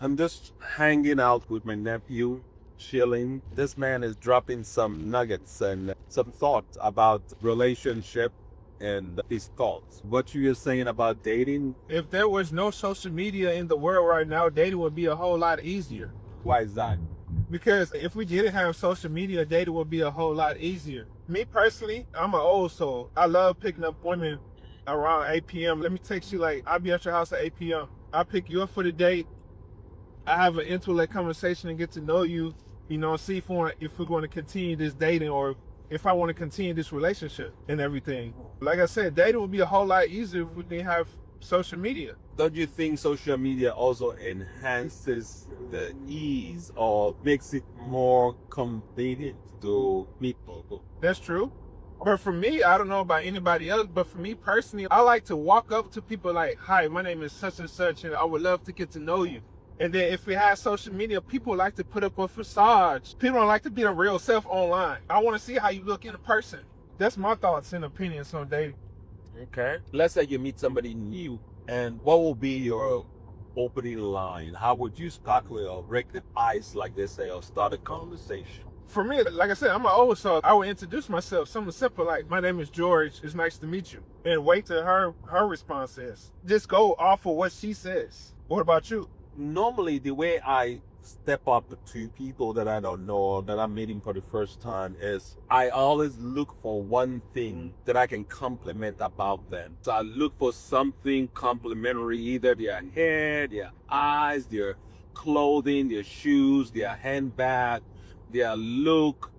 I'm just hanging out with my nephew, chilling. This man is dropping some nuggets and some thoughts about relationship and his thoughts. What you were saying about dating? If there was no social media in the world right now, dating would be a whole lot easier. Why is that? Because if we didn't have social media, dating would be a whole lot easier. Me personally, I'm an old soul. I love picking up women around 8 p.m. Let me text you, like, I'll be at your house at 8 p.m. I'll pick you up for the date. I have an intimate conversation and get to know you, see if we're going to continue this dating or if I want to continue this relationship and everything. Like I said, dating would be a whole lot easier if we didn't have social media. Don't you think social media also enhances the ease or makes it more convenient to meet people? That's true. But for me, I don't know about anybody else, but for me personally, I like to walk up to people like, hi, my name is such and such, and I would love to get to know you. And then if we have social media, people like to put up a facade. People don't like to be their real self online. I want to see how you look in a person. That's my thoughts and opinions on dating. Okay. Let's say you meet somebody new, and what will be your opening line? How would you start with or break the ice, like they say, or start a conversation? For me, like I said, I'm an old soul. I would introduce myself, something simple like, my name is George, it's nice to meet you. And wait till her response is. Just go off of what she says. What about you? Normally, the way I step up to people that I don't know, that I'm meeting for the first time, is I always look for one thing that I can compliment about them. So I look for something complimentary, either their hair, their eyes, their clothing, their shoes, their handbag, their look.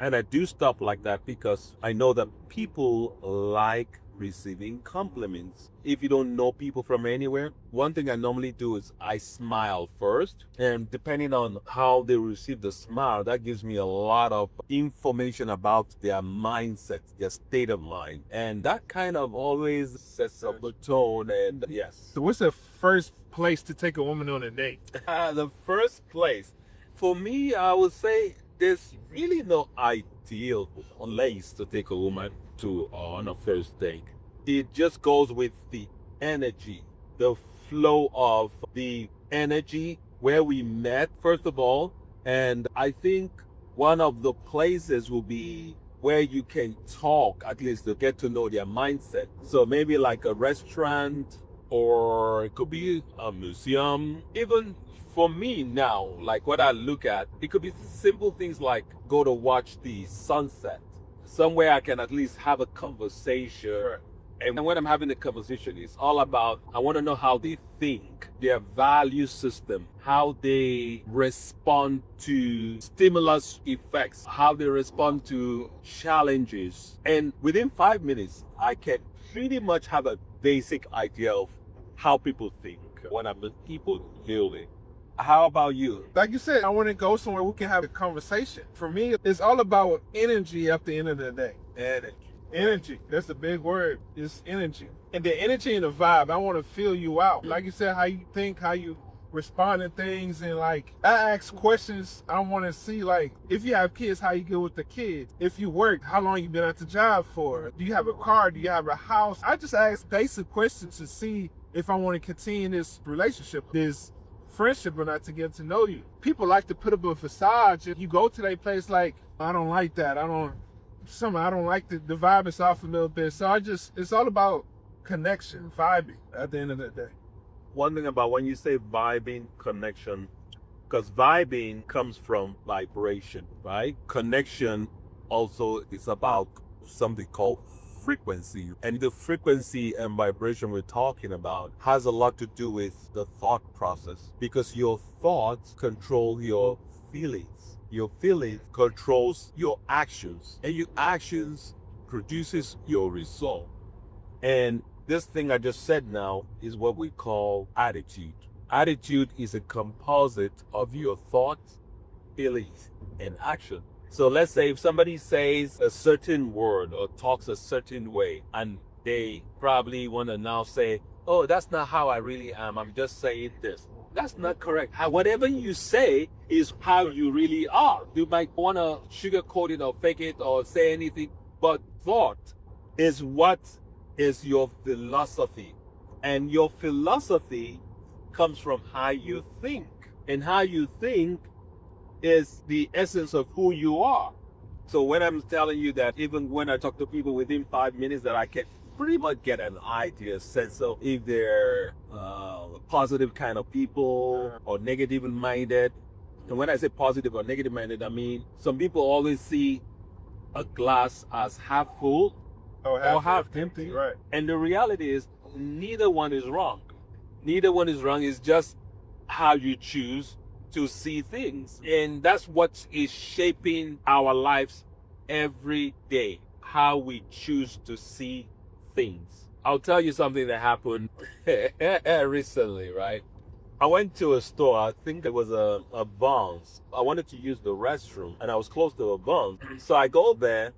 And I do stuff like that because I know that people like receiving compliments. If you don't know people from anywhere, one thing I normally do is I smile first, and depending on how they receive the smile, that gives me a lot of information about their mindset, their state of mind, and that kind of always sets up the tone. And yes, So what's the first place to take a woman on a date? the first place for me, I would say there's really no ideal place to take a woman to on a first date. It just goes with the energy, the flow of the energy where we met, first of all. And I think one of the places will be where you can talk, at least to get to know their mindset. So maybe like a restaurant, or it could be a museum. Even for me now, like what I look at, it could be simple things like go to watch the sunset. Somewhere I can at least have a conversation. And when I'm having a conversation, it's all about, I want to know how they think, their value system, how they respond to stimulus effects, how they respond to challenges. And within 5 minutes, I can pretty much have a basic idea of how people think when I'm with people building. How about you? Like you said, I want to go somewhere we can have a conversation. For me, it's all about energy at the end of the day. Energy. That's the big word. It's energy. And the energy and the vibe, I want to feel you out. Like you said, how you think, how you respond to things. And like, I ask questions. I want to see, like, if you have kids, how you get with the kids. If you work, how long you been at the job for? Do you have a car? Do you have a house? I just ask basic questions to see if I want to continue this relationship, this friendship, or not, to get to know you. People like to put up a facade. If you go to their place, like, I don't like that. I don't like the vibe is off a little bit. So it's all about connection, vibing at the end of the day. One thing about when you say vibing, connection, because vibing comes from vibration, right? Connection also is about something called frequency. And the frequency and vibration we're talking about has a lot to do with the thought process, because your thoughts control your feelings. Your feelings controls your actions, and your actions produces your result. And this thing I just said now is what we call attitude. Attitude is a composite of your thoughts, feelings, and action. So let's say if somebody says a certain word or talks a certain way, and they probably want to now say, oh, that's not how I really am, I'm just saying this. That's not correct. Whatever you say is how you really are. You might want to sugarcoat it or fake it or say anything, but thought is what is your philosophy. And your philosophy comes from how you think. And how you think is the essence of who you are. So when I'm telling you that even when I talk to people within 5 minutes that I can pretty much get an idea, sense of if they're positive kind of people or negative minded. And when I say positive or negative minded, I mean some people always see a glass as half full or half empty. Right. And the reality is neither one is wrong. Neither one is wrong. It's just how you choose to see things. And that's what is shaping our lives every day. How we choose to see things. I'll tell you something that happened recently, right? I went to a store. I think it was a Vons. I wanted to use the restroom and I was close to a Vons. So I go there.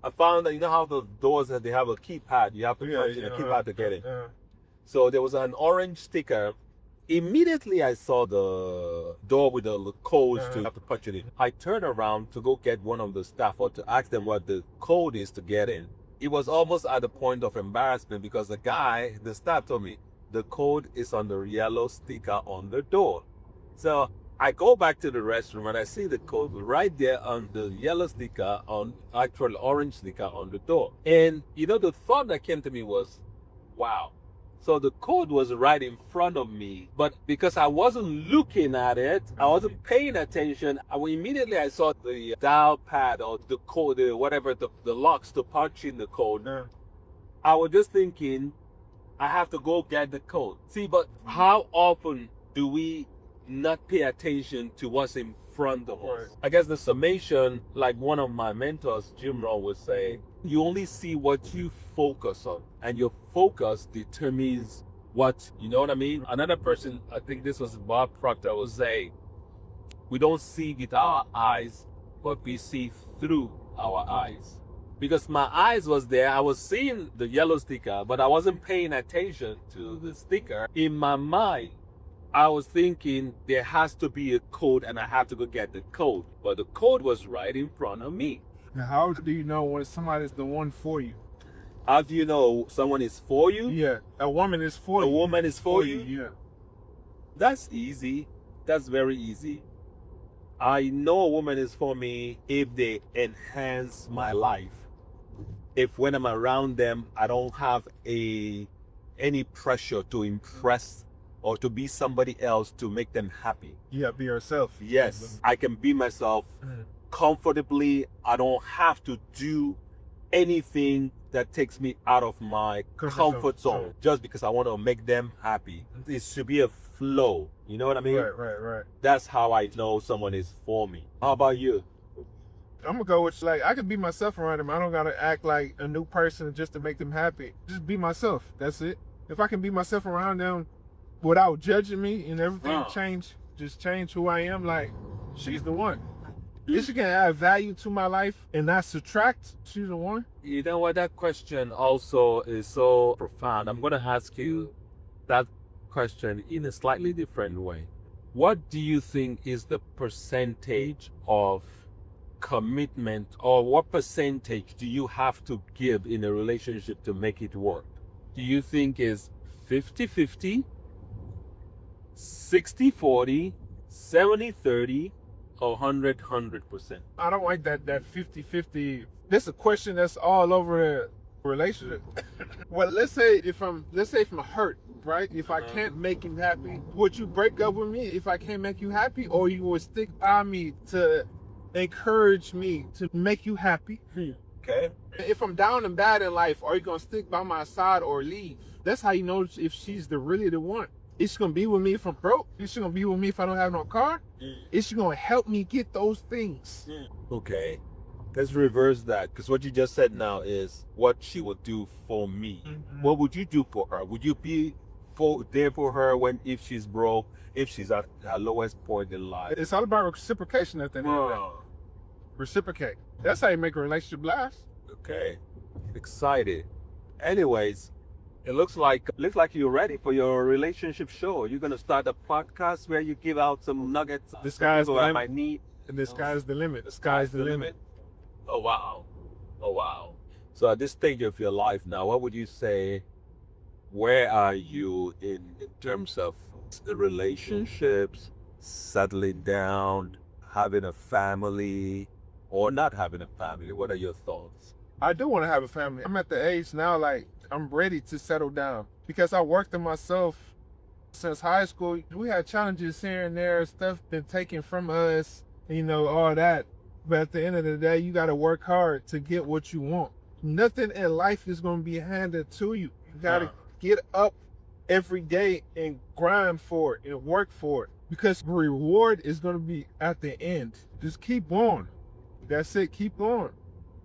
I found that, you know how the doors that they have a keypad, you have to punch in a keypad to get in. So there was an orange sticker. Immediately I saw the door with the codes to have to punch it in. I turned around to go get one of the staff or to ask them what the code is to get in. It was almost at the point of embarrassment because the staff told me the code is on the yellow sticker on the door. So I go back to the restroom and I see the code right there on the yellow sticker, on actual orange sticker on the door. And you know, the thought that came to me was, wow. So the code was right in front of me, but because I wasn't looking at it, I wasn't paying attention. Immediately I saw the dial pad or the code, whatever the locks to punch in the code. I was just thinking, I have to go get the code. See, but how often do we not pay attention to what's in front of us? I guess the summation, like one of my mentors, Jim Rohn, would say, you only see what you focus on, and your focus determines what, you know what I mean? Another person, I think this was Bob Proctor, would say, we don't see with our eyes what we see through our eyes. Because my eyes was there, I was seeing the yellow sticker, but I wasn't paying attention to the sticker. In my mind, I was thinking there has to be a code and I have to go get the code. But the code was right in front of me. Now, how do you know when somebody's the one for you? How do you know someone is for you? Yeah, a woman is for you. A woman is for you? Yeah. That's easy. That's very easy. I know a woman is for me if they enhance my life. If when I'm around them, I don't have any pressure to impress or to be somebody else to make them happy. Yeah, be yourself. Yes, I can be myself comfortably. I don't have to do anything that takes me out of my comfort zone just because I want to make them happy. It should be a flow. You know what I mean? Right. That's how I know someone is for me. How about you? I'm gonna go with like I can be myself around them. I don't gotta act like a new person just to make them happy. Just be myself. That's it. If I can be myself around them without judging me and everything change who I am, like she's the one. If she can add value to my life and not subtract, she's the one. You know what? That question also is so profound. I'm gonna ask you that question in a slightly different way. What do you think is the percentage of commitment, or what percentage do you have to give in a relationship to make it work? Do you think is 50-50, 60-40, 70-30, or 100%? I don't like that 50-50. This is a question that's all over the relationship. Well, let's say if I'm hurt, right? If I can't make him happy, would you break up with me if I can't make you happy, or you would stick by me to encourage me to make you happy? Okay. If I'm down and bad in life, are you gonna stick by my side or leave? That's how you know if she's really the one. Is she gonna be with me if I'm broke? Is she gonna be with me if I don't have no car? Is she gonna help me get those things? Okay. Let's reverse that, because what you just said now is what she would do for me. What would you do for her? Would you be there for her if she's broke, if she's at her lowest point in life? It's all about reciprocation at the end of the day. Reciprocate. That's how you make a relationship last. Okay. Excited. Anyways, it looks like you're ready for your relationship show. You're gonna start a podcast where you give out some nuggets. The sky's the limit. I might need. And the sky's the limit. The sky's the limit. Oh wow. So at this stage of your life now, what would you say? Where are you in terms of The relationships, settling down, having a family, or not having a family. What are your thoughts? I do want to have a family. I'm at the age now, like, I'm ready to settle down because I worked on myself since high school. We had challenges here and there, stuff been taken from us, all that. But at the end of the day, you got to work hard to get what you want. Nothing in life is going to be handed to you. You got to get up every day and grind for it and work for it because the reward is going to be at the end. Just keep on. That's it. Keep on.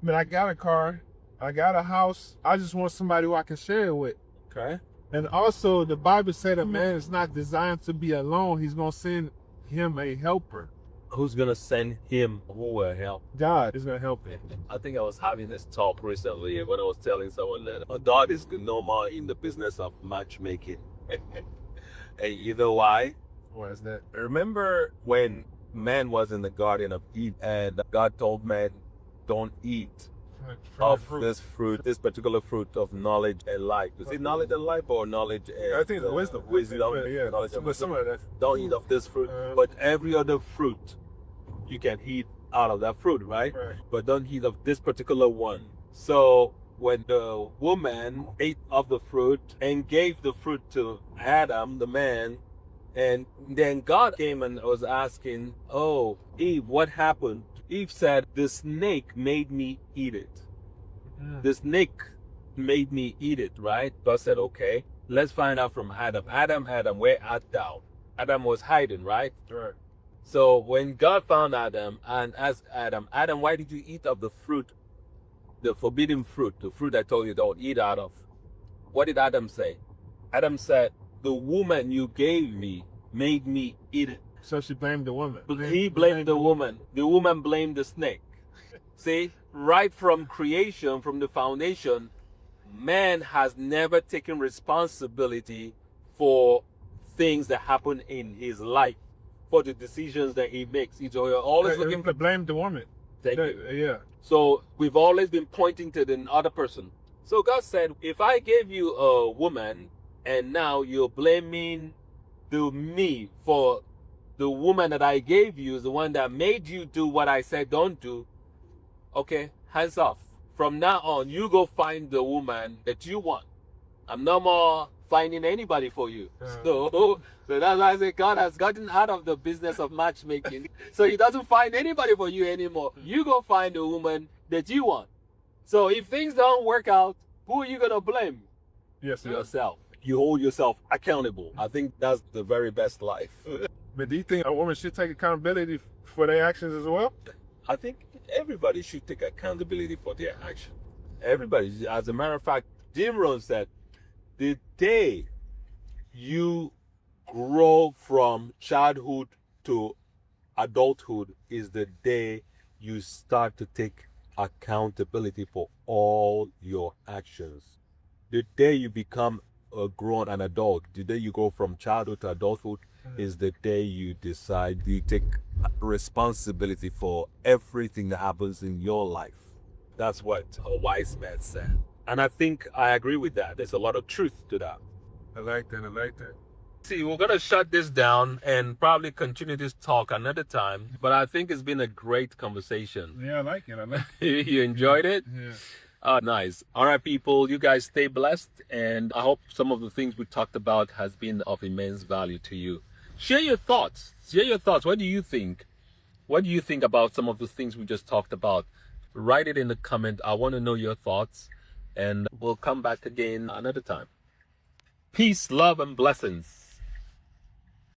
I mean, I got a car. I got a house. I just want somebody who I can share it with. Okay. And also, the Bible said a man is not designed to be alone. He's going to send him a helper. Who's gonna send him who will help? God is going to help him. I think I was having this talk recently when I was telling someone that God is no more in the business of matchmaking. And you know why? Why is that? Remember when man was in the Garden of Eden and God told man, don't eat of this fruit, this particular fruit of knowledge and life. Is it knowledge and life or knowledge and I think it's wisdom. Wisdom. Yeah, knowledge but some of that. don't eat of this fruit, but every other fruit you can eat out of that fruit, right? But don't eat of this particular one. So when the woman ate of the fruit and gave the fruit to Adam, the man, and then God came and was asking, oh, Eve, what happened? Eve said, the snake made me eat it. The snake made me eat it, right? God said, okay, let's find out from Adam. Adam, where art thou? Adam was hiding, right? Right. So when God found Adam and asked Adam, why did you eat of the fruit, the forbidden fruit, the fruit I told you don't eat out of? What did Adam say? Adam said, the woman you gave me made me eat it. So she blamed the woman. He blamed the woman. The woman blamed the snake. See, right from creation, from the foundation, man has never taken responsibility for things that happen in his life, for the decisions that he makes. He's always looking to blame the woman. Thank you. Yeah. So we've always been pointing to the other person. So God said, if I gave you a woman and now you're blaming me for the woman that I gave you is the one that made you do what I said don't do, okay, hands off. From now on, you go find the woman that you want. I'm no more finding anybody for you. So that's why I say God has gotten out of the business of matchmaking. So he doesn't find anybody for you anymore. You go find the woman that you want. So if things don't work out, who are you going to blame? Yes, yourself. You hold yourself accountable. I think that's the very best life. But do you think a woman should take accountability for their actions as well? I think everybody should take accountability for their action. Everybody. As a matter of fact, Jim Rohn said, the day you grow from childhood to adulthood is the day you start to take accountability for all your actions. The day you become an adult, the day you go from childhood to adulthood is the day you decide you take responsibility for everything that happens in your life. That's what a wise man said. And I think I agree with that. There's a lot of truth to that. I like that. See, we're going to shut this down and probably continue this talk another time. But I think it's been a great conversation. Yeah, I like it. You enjoyed it? Yeah. Nice. All right, people, you guys stay blessed. And I hope some of the things we talked about has been of immense value to you. Share your thoughts. What do you think? What do you think about some of the things we just talked about? Write it in the comment. I want to know your thoughts. And we'll come back again another time. Peace, love, and blessings.